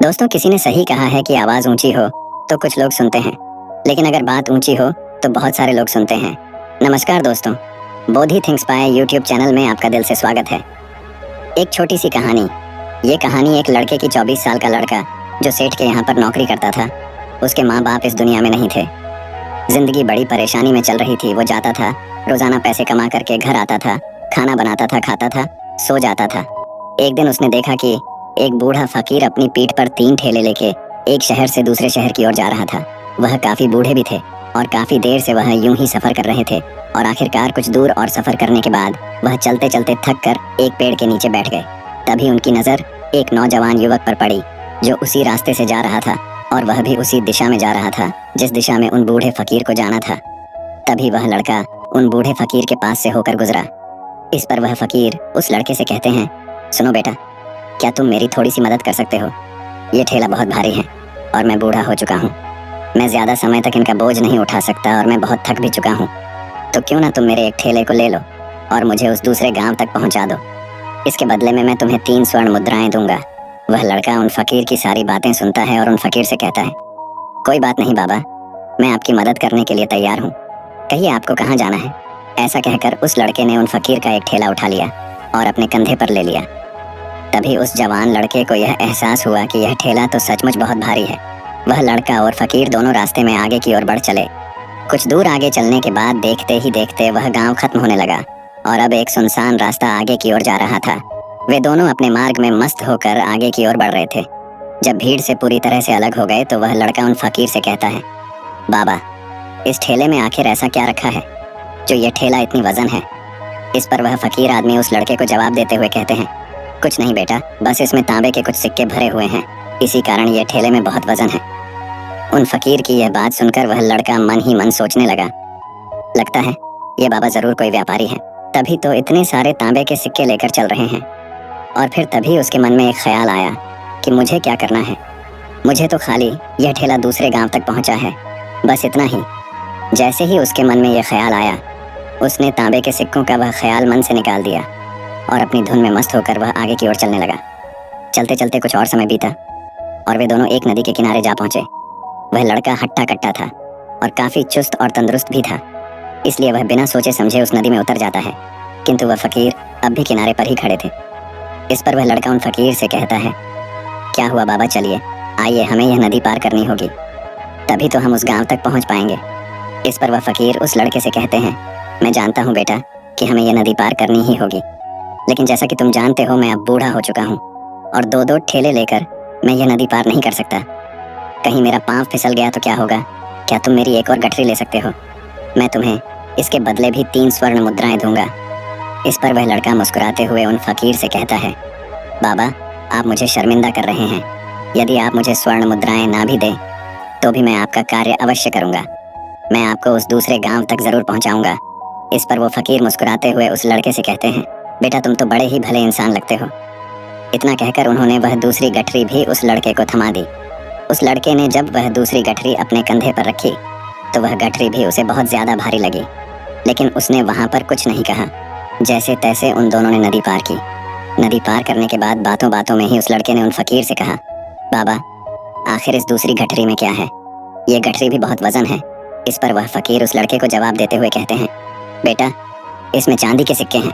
दोस्तों, किसी ने सही कहा है कि आवाज ऊंची हो तो कुछ लोग सुनते हैं, लेकिन अगर बात ऊंची हो तो बहुत सारे लोग सुनते हैं। नमस्कार दोस्तों, Bodhi thinks by YouTube channel में आपका दिल से स्वागत है। एक छोटी सी कहानी। ये कहानी एक लड़के की 24 साल का लड़का जो सेठ के यहाँ पर नौकरी करता था। उसके माँ बाप इस दुनिया में नहीं थे। जिंदगी बड़ी परेशानी में चल रही थी। वो जाता था, रोजाना पैसे कमा करके घर आता था, खाना बनाता था, खाता था, सो जाता था। एक दिन उसने देखा कि एक बूढ़ा फकीर अपनी पीठ पर 3 ठेले लेके एक शहर से दूसरे शहर की ओर जा रहा था। वह काफी बूढ़े भी थे और काफी देर से वह यूं ही सफर कर रहे थे और आखिरकार कुछ दूर और सफर करने के बाद वह चलते चलते थक कर एक पेड़ के नीचे बैठ गए। तभी उनकी नजर एक नौजवान युवक पर पड़ी जो उसी रास्ते से जा रहा था और वह भी उसी दिशा में जा रहा था जिस दिशा में उन बूढ़े फकीर को जाना था। तभी वह लड़का उन बूढ़े फकीर के पास से होकर गुजरा। इस पर वह फकीर उस लड़के से कहते हैं, सुनो बेटा, क्या तुम मेरी थोड़ी सी मदद कर सकते हो? ये ठेला बहुत भारी है और मैं बूढ़ा हो चुका हूँ। मैं ज्यादा समय तक इनका बोझ नहीं उठा सकता और मैं बहुत थक भी चुका हूँ। तो क्यों ना तुम मेरे एक ठेले को ले लो और मुझे उस दूसरे गांव तक पहुँचा दो। इसके बदले में मैं तुम्हें 3 स्वर्ण मुद्राएं दूंगा। वह लड़का उन फकीर की सारी बातें सुनता है और उन फकीर से कहता है, कोई बात नहीं बाबा, मैं आपकी मदद करने के लिए तैयार हूँ। कहिए आपको कहाँ जाना है? ऐसा कहकर उस लड़के ने उन फकीर का एक ठेला उठा लिया और अपने कंधे पर ले लिया। तभी उस जवान लड़के को यह एहसास हुआ कि यह ठेला तो सचमुच बहुत भारी है। वह लड़का और फकीर दोनों रास्ते में आगे की ओर बढ़ चले। कुछ दूर आगे चलने के बाद देखते ही देखते वह गांव खत्म होने लगा और अब एक सुनसान रास्ता आगे की ओर जा रहा था। वे दोनों अपने मार्ग में मस्त होकर आगे की ओर बढ़ रहे थे। जब भीड़ से पूरी तरह से अलग हो गए तो वह लड़का उन फकीर से कहता है, बाबा, इस ठेले में आखिर ऐसा क्या रखा है जो यह ठेला इतनी वजन है? इस पर वह फकीर आदमी उस लड़के को जवाब देते हुए कहते हैं, कुछ नहीं बेटा, बस इसमें तांबे के कुछ सिक्के भरे हुए हैं, इसी कारण यह ठेले में बहुत वजन है। उन फकीर की यह बात सुनकर वह लड़का मन ही मन सोचने लगा, लगता है ये बाबा जरूर कोई व्यापारी है, तभी तो इतने सारे तांबे के सिक्के लेकर चल रहे हैं। और फिर तभी उसके मन में एक ख्याल आया कि मुझे क्या करना है। मुझे तो खाली यह ठेला दूसरे गांव तक पहुंचा है, बस इतना ही। जैसे ही उसके मन में यह ख्याल आया, उसने तांबे के सिक्कों का वह ख्याल मन से निकाल दिया और अपनी धुन में मस्त होकर वह आगे की ओर चलने लगा। चलते चलते कुछ और समय बीता और वे दोनों एक नदी के किनारे जा पहुंचे। वह लड़का हट्टा कट्टा था और काफी चुस्त और तंदुरुस्त भी था, इसलिए वह बिना सोचे समझे उस नदी में उतर जाता है। किंतु वह फकीर अब भी किनारे पर ही खड़े थे। इस पर वह लड़का उन फकीर से कहता है, क्या हुआ बाबा, चलिए आइए, हमें यह नदी पार करनी होगी, तभी तो हम उस गांव तक पहुंच पाएंगे। इस पर वह फकीर उस लड़के से कहते हैं, मैं जानता हूँ बेटा कि हमें यह नदी पार करनी ही होगी, लेकिन जैसा कि तुम जानते हो मैं अब बूढ़ा हो चुका हूँ और 2-2 ठेले लेकर मैं यह नदी पार नहीं कर सकता। कहीं मेरा पाँव फिसल गया तो क्या होगा? क्या तुम मेरी एक और गठरी ले सकते हो? मैं तुम्हें इसके बदले भी 3 स्वर्ण मुद्राएं दूंगा। इस पर वह लड़का मुस्कुराते हुए उन फकीर से कहता है, बाबा, आप मुझे शर्मिंदा कर रहे हैं। यदि आप मुझे स्वर्ण मुद्राएं ना भी दें तो भी मैं आपका कार्य अवश्य करूंगा। मैं आपको उस दूसरे गांव तक जरूर पहुंचाऊंगा। इस पर वो फकीर मुस्कुराते हुए उस लड़के से कहते हैं, बेटा, तुम तो बड़े ही भले इंसान लगते हो। इतना कहकर उन्होंने वह दूसरी गठरी भी उस लड़के को थमा दी। उस लड़के ने जब वह दूसरी गठरी अपने कंधे पर रखी तो वह गठरी भी उसे बहुत ज्यादा भारी लगी, लेकिन उसने वहां पर कुछ नहीं कहा। जैसे तैसे उन दोनों ने नदी पार की। नदी पार करने के बाद बातों बातों में ही उस लड़के ने उन फकीर से कहा, बाबा, आखिर इस दूसरी गठरी में क्या है? ये गठरी भी बहुत वजन है। इस पर वह फकीर उस लड़के को जवाब देते हुए कहते हैं, बेटा, इसमें चांदी के सिक्के हैं,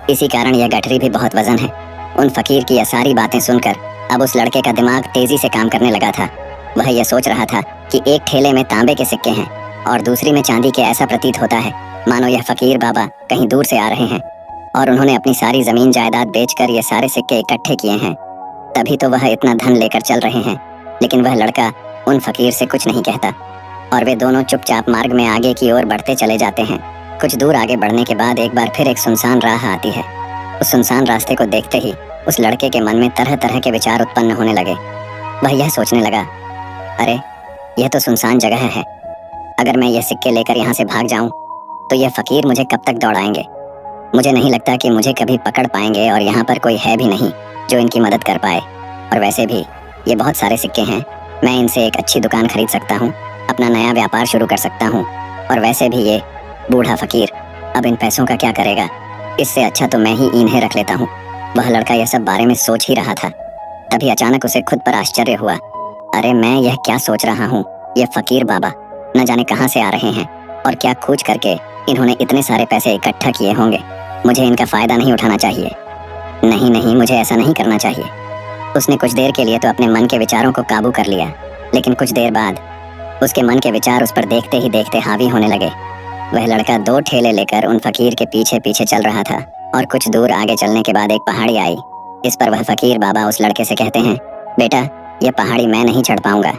इसी कारण यह गठरी भी बहुत वजन है। उन फकीर की यह सारी बातें सुनकर अब उस लड़के का दिमाग तेजी से काम करने लगा था। वह यह सोच रहा था कि एक ठेले में तांबे के सिक्के हैं और दूसरी में चांदी के। ऐसा प्रतीत होता है मानो यह फकीर बाबा कहीं दूर से आ रहे हैं और उन्होंने अपनी सारी जमीन जायदाद बेचकर ये सारे सिक्के इकट्ठे किए हैं, तभी तो वह इतना धन लेकर चल रहे हैं। लेकिन वह लड़का उन फकीर से कुछ नहीं कहता और वे दोनों चुपचाप मार्ग में आगे की ओर बढ़ते चले जाते हैं। कुछ दूर आगे बढ़ने के बाद एक बार फिर एक सुनसान राह आती है। उस सुनसान रास्ते को देखते ही उस लड़के के मन में तरह तरह के विचार उत्पन्न होने लगे। वह यह सोचने लगा, अरे, यह तो सुनसान जगह है। अगर मैं यह सिक्के लेकर यहाँ से भाग जाऊं तो यह फकीर मुझे कब तक दौड़ाएंगे? मुझे नहीं लगता कि मुझे कभी पकड़ पाएंगे और यहाँ पर कोई है भी नहीं जो इनकी मदद कर पाए। और वैसे भी ये बहुत सारे सिक्के हैं, मैं इनसे एक अच्छी दुकान खरीद सकता हूँ, अपना नया व्यापार शुरू कर सकता हूँ। और वैसे भी ये बूढ़ा फकीर अब इन पैसों का क्या करेगा? इससे अच्छा तो मैं ही इन्हें रख लेता हूँ। वह लड़का यह सब बारे में सोच ही रहा था तभी अचानक उसे खुद पर आश्चर्य हुआ। अरे मैं यह क्या सोच रहा हूँ, ये फकीर बाबा न जाने कहाँ से आ रहे हैं और क्या खोज करके इन्होंने इतने सारे पैसे इकट्ठा किए होंगे। मुझे इनका फायदा नहीं उठाना चाहिए। नहीं नहीं, मुझे ऐसा नहीं करना चाहिए। उसने कुछ देर के लिए तो अपने मन के विचारों को काबू कर लिया, लेकिन कुछ देर बाद उसके मन के विचार उस पर देखते ही देखते हावी होने लगे। वह लड़का 2 ठेले लेकर उन फकीर के पीछे पीछे चल रहा था और कुछ दूर आगे चलने के बाद एक पहाड़ी आई। इस पर वह फकीर बाबा उस लड़के से कहते हैं, बेटा यह पहाड़ी मैं नहीं चढ़ पाऊंगा।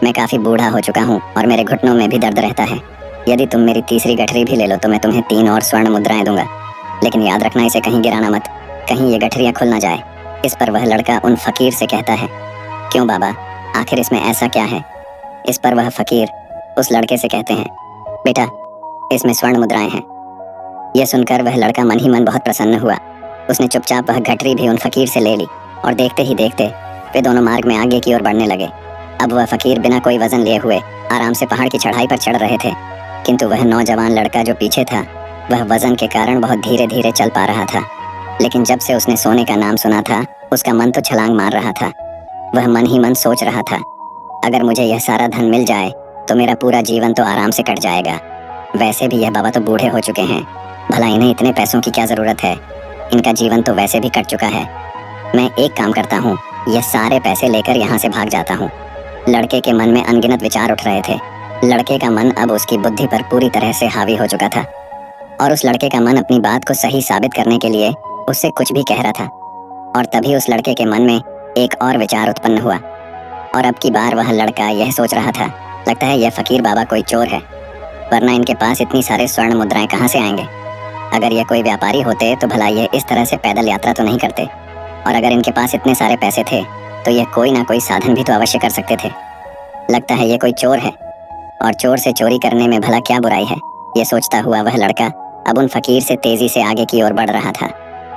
मैं काफी बूढ़ा हो चुका हूँ और मेरे घुटनों में भी दर्द रहता है। यदि तुम मेरी तीसरी गठरी भी ले लो तो मैं तुम्हें 3 और स्वर्ण मुद्राएं दूंगा, लेकिन याद रखना इसे कहीं गिराना मत, कहीं ये गठरियां खुल ना जाए। इस पर वह लड़का उन फकीर से कहता है, क्यों बाबा, आखिर इसमें ऐसा क्या है? इस पर वह फकीर उस लड़के से कहते हैं, बेटा इसमें स्वर्ण मुद्राएं हैं। यह सुनकर वह लड़का मन ही मन बहुत प्रसन्न हुआ। उसने चुपचाप वह गठरी भी उन फकीर से ले ली और देखते ही देखते वे दोनों मार्ग में आगे की ओर बढ़ने लगे। अब वह फकीर बिना कोई वजन लिए हुए आराम से पहाड़ की चढ़ाई पर चढ़ रहे थे, किंतु वह नौजवान लड़का जो पीछे था वह वजन के कारण बहुत धीरे धीरे चल पा रहा था। लेकिन जब से उसने सोने का नाम सुना था उसका मन तो छलांग मार रहा था। वह मन ही मन सोच रहा था, अगर मुझे यह सारा धन मिल जाए तो मेरा पूरा जीवन तो आराम से कट जाएगा। वैसे भी यह बाबा तो बूढ़े हो चुके हैं, भला इन्हें इतने पैसों की क्या जरूरत है, इनका जीवन तो वैसे भी कट चुका है। मैं एक काम करता हूँ, यह सारे पैसे लेकर यहाँ से भाग जाता हूँ। लड़के के मन में अनगिनत विचार उठ रहे थे। लड़के का मन अब उसकी बुद्धि पर पूरी तरह से हावी हो चुका था और उस लड़के का मन अपनी बात को सही साबित करने के लिए उससे कुछ भी कह रहा था। और तभी उस लड़के के मन में एक और विचार उत्पन्न हुआ और अब की बार वह लड़का यह सोच रहा था, लगता है यह फकीर बाबा कोई चोर है, वरना इनके पास इतनी सारे स्वर्ण मुद्राएं कहाँ से आएंगे। अगर यह कोई व्यापारी होते तो भला यह इस तरह से पैदल यात्रा तो नहीं करते, और अगर इनके पास इतने सारे पैसे थे तो यह कोई ना कोई साधन भी तो अवश्य कर सकते थे। लगता है यह कोई चोर है और चोर से चोरी करने में भला क्या बुराई है। यह सोचता हुआ वह लड़का अब उन फकीर से तेजी से आगे की ओर बढ़ रहा था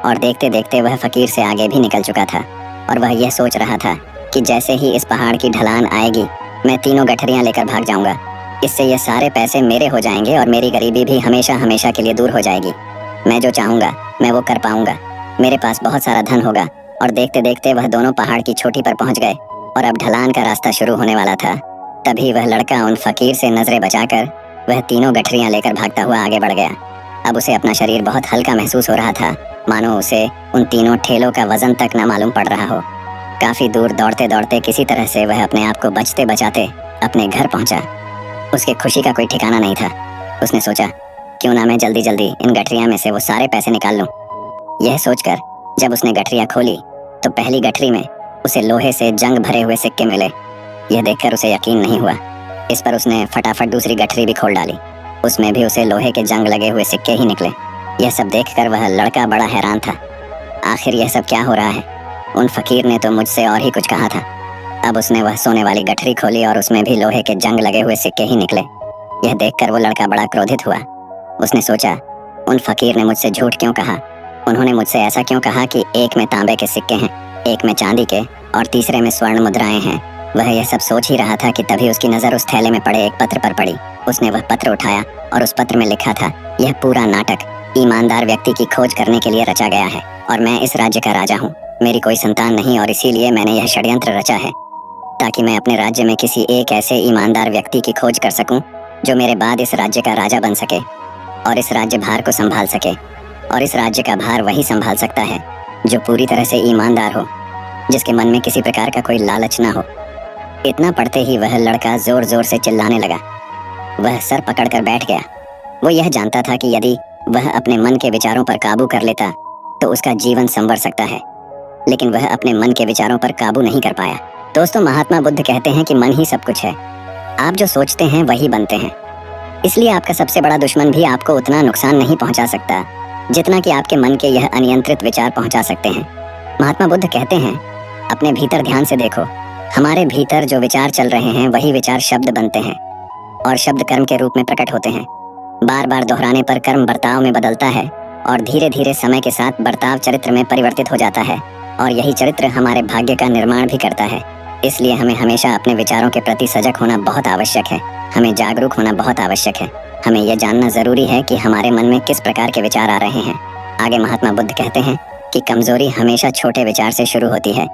और देखते देखते वह फकीर से आगे भी निकल चुका था। और वह यह सोच रहा था कि जैसे ही इस पहाड़ की ढलान आएगी मैं 3 गठरियां लेकर भाग जाऊंगा। इससे ये सारे पैसे मेरे हो जाएंगे और मेरी गरीबी भी हमेशा हमेशा के लिए दूर हो जाएगी। मैं जो चाहूंगा मैं वो कर पाऊंगा, मेरे पास बहुत सारा धन होगा। और देखते देखते वह दोनों पहाड़ की चोटी पर पहुंच गए और अब ढलान का रास्ता शुरू होने वाला था। तभी वह लड़का उन फकीर से नजरें बचाकर वह 3 गठरियां लेकर भागता हुआ आगे बढ़ गया। अब उसे अपना शरीर बहुत हल्का महसूस हो रहा था, मानो उसे उन 3 ठेलों का वजन तक न मालूम पड़ रहा हो। काफी दूर दौड़ते दौड़ते किसी तरह से वह अपने आप को बचते बचाते अपने घर पहुंचा। उसके खुशी का कोई ठिकाना नहीं था। उसने सोचा, क्यों ना मैं जल्दी जल्दी इन गठरियां में से वो सारे पैसे निकाल लूं। यह सोचकर जब उसने गठरियां खोली तो पहली गठरी में उसे लोहे से जंग भरे हुए सिक्के मिले। यह देखकर उसे यकीन नहीं हुआ। इस पर उसने फटाफट दूसरी गठरी भी खोल डाली, उसमें भी उसे लोहे के जंग लगे हुए सिक्के ही निकले। यह सब देखकर वह लड़का बड़ा हैरान था। आखिर यह सब क्या हो रहा है? उन फकीर ने तो मुझसे और ही कुछ कहा था। अब उसने वह सोने वाली गठरी खोली और उसमें भी लोहे के जंग लगे हुए सिक्के ही निकले। यह देखकर वो लड़का बड़ा क्रोधित हुआ। उसने सोचा, उन फकीर ने मुझसे झूठ क्यों कहा? उन्होंने मुझसे ऐसा क्यों कहा कि एक में तांबे के सिक्के हैं, एक में चांदी के और तीसरे में स्वर्ण मुद्राएं हैं? वह यह सब सोच ही रहा था कि तभी उसकी नजर उस थैले में पड़े एक पत्र पर पड़ी। उसने वह पत्र उठाया और उस पत्र में लिखा था, यह पूरा नाटक ईमानदार व्यक्ति की खोज करने के लिए रचा गया है और मैं इस राज्य का राजा हूँ। मेरी कोई संतान नहीं और इसीलिए मैंने यह षड्यंत्र रचा है ताकि मैं अपने राज्य में किसी एक ऐसे ईमानदार व्यक्ति की खोज कर सकूं जो मेरे बाद इस राज्य का राजा बन सके और इस राज्य भार को संभाल सके। और इस राज्य का भार वही संभाल सकता है जो पूरी तरह से ईमानदार हो, जिसके मन में किसी प्रकार का कोई लालच ना हो। इतना पढ़ते ही वह लड़का जोर जोर से चिल्लाने लगा। वह सर पकड़कर बैठ गया। वो यह जानता था कि यदि वह अपने मन के विचारों पर काबू कर लेता तो उसका जीवन संवर सकता है, लेकिन वह अपने मन के विचारों पर काबू नहीं कर पाया। दोस्तों, महात्मा बुद्ध कहते हैं कि मन ही सब कुछ है। आप जो सोचते हैं वही बनते हैं। इसलिए आपका सबसे बड़ा दुश्मन भी आपको उतना नुकसान नहीं पहुंचा सकता जितना कि आपके मन के यह अनियंत्रित विचार पहुंचा सकते हैं। महात्मा बुद्ध कहते हैं, अपने भीतर ध्यान से देखो। हमारे भीतर जो विचार चल रहे हैं वही विचार शब्द बनते हैं और शब्द कर्म के रूप में प्रकट होते हैं। बार बार दोहराने पर कर्म बर्ताव में बदलता है और धीरे धीरे समय के साथ बर्ताव चरित्र में परिवर्तित हो जाता है और यही चरित्र हमारे भाग्य का निर्माण भी करता है। इसलिए हमें हमेशा अपने विचारों के प्रति सजग होना बहुत आवश्यक है। हमें जागरूक होना बहुत आवश्यक है। हमें यह जानना जरूरी है कि हमारे मन में किस प्रकार के विचार आ रहे हैं। आगे महात्मा बुद्ध कहते हैं कि कमजोरी हमेशा छोटे विचार से शुरू होती है।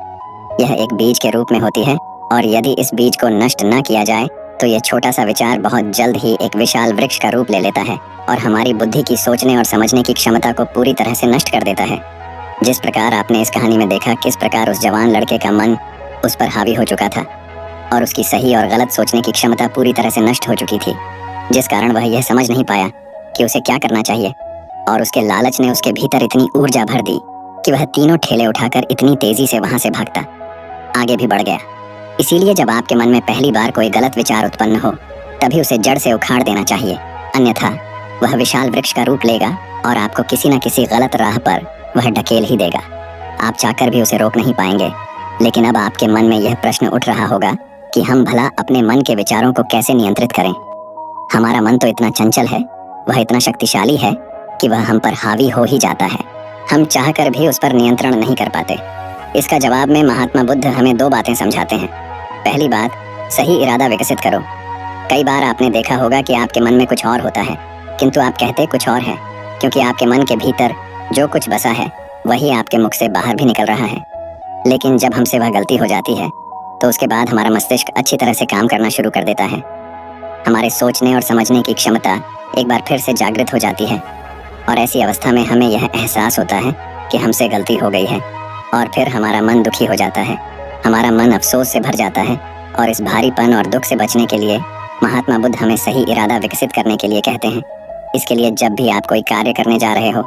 यह एक बीज के रूप में होती है और यदि इस बीज को नष्ट न किया जाए तो यह छोटा सा विचार बहुत जल्द ही एक विशाल वृक्ष का रूप ले लेता है और हमारी बुद्धि की सोचने और समझने की क्षमता को पूरी तरह से नष्ट कर देता है। जिस प्रकार आपने इस कहानी में देखा किस प्रकार उस जवान लड़के का मन उस पर हावी हो चुका था और उसकी सही और गलत सोचने की क्षमता पूरी तरह से नष्ट हो चुकी थी, जिस कारण वह यह समझ नहीं पाया कि उसे क्या करना चाहिए, और उसके लालच ने उसके भीतर इतनी ऊर्जा भर दी कि वह तीनों ठेले उठाकर इतनी तेजी से वहां से भागता आगे भी बढ़ गया। इसीलिए जब आपके मन में पहली बार कोई गलत विचार उत्पन्न हो तभी उसे जड़ से उखाड़ देना चाहिए, अन्यथा वह विशाल वृक्ष का रूप लेगा और आपको किसी न किसी गलत राह पर वह ढकेल ही देगा। आप चाहकर भी उसे रोक नहीं पाएंगे। लेकिन अब आपके मन में यह प्रश्न उठ रहा होगा कि हम भला अपने मन के विचारों को कैसे नियंत्रित करें। हमारा मन तो इतना चंचल है, वह इतना शक्तिशाली है कि वह हम पर हावी हो ही जाता है। हम चाहकर भी उस पर नियंत्रण नहीं कर पाते। इसका जवाब में महात्मा बुद्ध हमें 2 बातें समझाते हैं। पहली बात, सही इरादा विकसित करो। कई बार आपने देखा होगा कि आपके मन में कुछ और होता है किंतु आप कहते कुछ और है, क्योंकि आपके मन के भीतर जो कुछ बसा है वही आपके मुख से बाहर भी निकल रहा है। लेकिन जब हमसे वह गलती हो जाती है तो उसके बाद हमारा मस्तिष्क अच्छी तरह से काम करना शुरू कर देता है। हमारे सोचने और समझने की क्षमता एक बार फिर से जागृत हो जाती है और ऐसी अवस्था में हमें यह एहसास होता है कि हमसे गलती हो गई है और फिर हमारा मन दुखी हो जाता है। हमारा मन अफसोस से भर जाता है और इस भारीपन और दुख से बचने के लिए महात्मा बुद्ध हमें सही इरादा विकसित करने के लिए कहते हैं। इसके लिए जब भी आप कोई कार्य करने जा रहे हो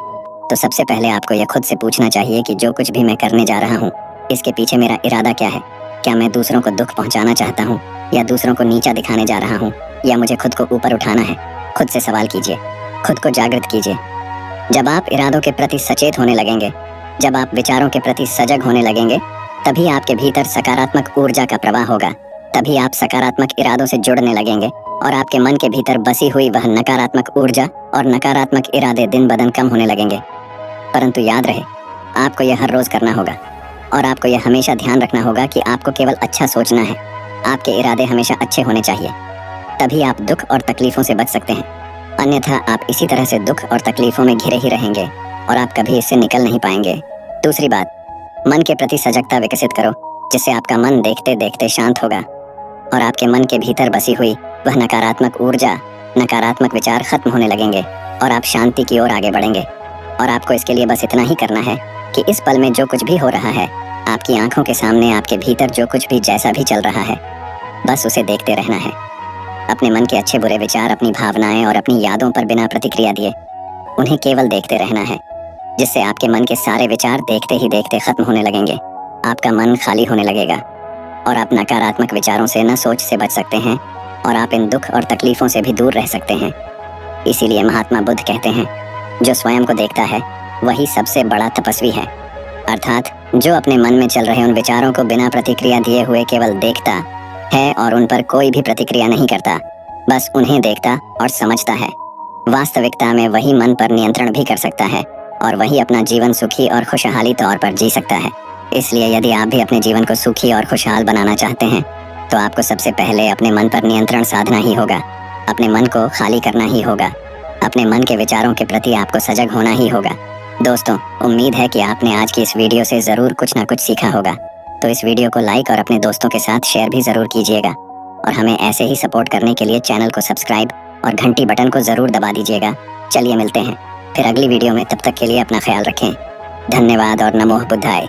तो सबसे पहले आपको यह खुद से पूछना चाहिए कि जो कुछ भी मैं करने जा रहा हूँ इसके पीछे मेरा इरादा क्या है। क्या मैं दूसरों को दुख पहुँचाना चाहता हूँ या दूसरों को नीचा दिखाने जा रहा हूँ या मुझे खुद को ऊपर उठाना है। खुद से सवाल कीजिए, खुद को जागृत कीजिए। जब आप इरादों के प्रति सचेत होने लगेंगे, जब आप विचारों के प्रति सजग होने लगेंगे, तभी आपके भीतर सकारात्मक ऊर्जा का प्रवाह होगा। तभी आप सकारात्मक इरादों से जुड़ने लगेंगे और आपके मन के भीतर बसी हुई वह नकारात्मक ऊर्जा और नकारात्मक इरादे दिन ब दिन कम होने लगेंगे। परंतु याद रहे, आपको यह हर रोज करना होगा और आपको यह हमेशा ध्यान रखना होगा कि आपको केवल अच्छा सोचना है। आपके इरादे हमेशा अच्छे होने चाहिए, तभी आप दुख और तकलीफों से बच सकते हैं। अन्यथा आप इसी तरह से दुख और तकलीफों में घिरे ही रहेंगे और आप कभी इससे निकल नहीं पाएंगे। दूसरी बात, मन के प्रति सजगता विकसित करो, जिससे आपका मन देखते देखते शांत होगा और आपके मन के भीतर बसी हुई वह नकारात्मक ऊर्जा, नकारात्मक विचार खत्म होने लगेंगे और आप शांति की ओर आगे बढ़ेंगे। और आपको इसके लिए बस इतना ही करना है कि इस पल में जो कुछ भी हो रहा है, आपकी आंखों के सामने आपके भीतर जो कुछ भी जैसा भी चल रहा है, बस उसे देखते रहना है। अपने मन के अच्छे बुरे विचार, अपनी भावनाएं और अपनी यादों पर बिना प्रतिक्रिया दिए उन्हें केवल देखते रहना है, जिससे आपके मन के सारे विचार देखते ही देखते खत्म होने लगेंगे। आपका मन खाली होने लगेगा और आप नकारात्मक विचारों से न सोच से बच सकते हैं और आप इन दुख और तकलीफों से भी दूर रह सकते हैं। इसीलिए महात्मा बुद्ध कहते हैं, जो स्वयं को देखता है वही सबसे बड़ा तपस्वी है। अर्थात जो अपने मन में चल रहे उन विचारों को बिना प्रतिक्रिया दिए हुए केवल देखता है और उन पर कोई भी प्रतिक्रिया नहीं करता, बस उन्हें देखता और समझता है। वास्तविकता में वही मन पर नियंत्रण भी कर सकता है और वही अपना जीवन सुखी और खुशहाली तौर पर जी सकता है। इसलिए यदि आप भी अपने जीवन को सुखी और खुशहाल बनाना चाहते हैं तो आपको सबसे पहले अपने मन पर नियंत्रण साधना ही होगा, अपने मन को खाली करना ही होगा, अपने मन के विचारों के प्रति आपको सजग होना ही होगा। दोस्तों, उम्मीद है कि आपने आज की इस वीडियो से ज़रूर कुछ ना कुछ सीखा होगा। तो इस वीडियो को लाइक और अपने दोस्तों के साथ शेयर भी ज़रूर कीजिएगा और हमें ऐसे ही सपोर्ट करने के लिए चैनल को सब्सक्राइब और घंटी बटन को ज़रूर दबा दीजिएगा। चलिए मिलते हैं फिर अगली वीडियो में, तब तक के लिए अपना ख्याल रखें। धन्यवाद और नमो बुद्धाय।